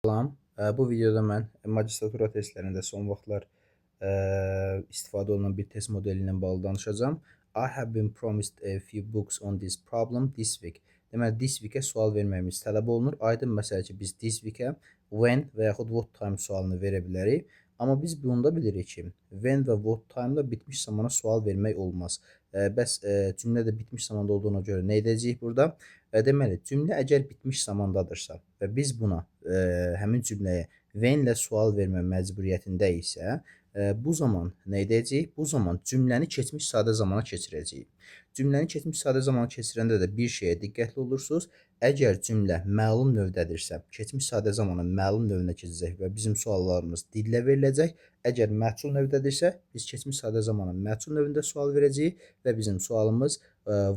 Salam. Bu videoda mən magistratura testlərində son vaxtlar istifadə olunan bir test modeli ilə bağlı danışacağam. I have been promised a few books on this problem this week. Deməli, this week-ə sual verməyimiz tələb olunur. Aydın məsələ ki, biz this week-ə when və yaxud what time sualını verə bilərik. Amma biz bunda bilirik ki, when və what time-da bitmiş zamana sual vermək olmaz. Bəs cümlə də bitmiş zamanda olduğuna görə nə edəcəyik burada? Deməli, cümlə əgər bitmiş zamandadırsa və biz buna həmin cümləyə when ilə sual vermə məcburiyyətindəyiksə, bu zaman nə edəcəyik? Bu zaman cümləni keçmiş sadə zamana keçirəcəyik. Cümləni keçmiş sadə zamana keçirəndə də bir şeyə diqqətli olursunuz. Əgər cümlə məlum növdədirsə, keçmiş sadə zamana məlum növünə keçəcək və bizim suallarımız dillə veriləcək. Əgər məchul növdədirsə, biz keçmiş sadə zamana məchul növündə sual verəcəyik və bizim sualımız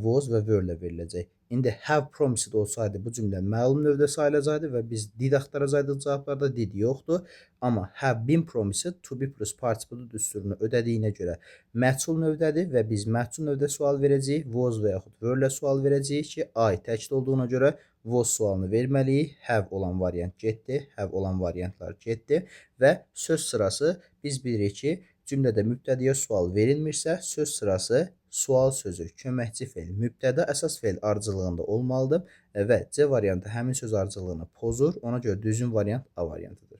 was və were ilə veriləcək. İndi have promised olsaydı bu cümlə məlum növdə sayılacaqdı və biz did axtaracaqdıq cavablarda, did yoxdur. Amma have been promised to be plus participle düsturunu ödədiyinə görə məchul növdədir və biz məchul növdə sual verəcəyik. Was və yaxud were ilə sual verəcəyik ki, I təkli olduğuna görə was sualını verməliyik. Have olan variant getdi, have olan variantlar getdi və söz sırası biz bilirik ki, cümlədə mübtədəyə sual verilmirsə, söz sırası sual sözü, köməkçi fe'l, mübtəda əsas fe'l ardıcıllığında olmalıdır və C variantı həmin söz ardıcıllığını pozur. Ona görə düzgün variant A variantıdır.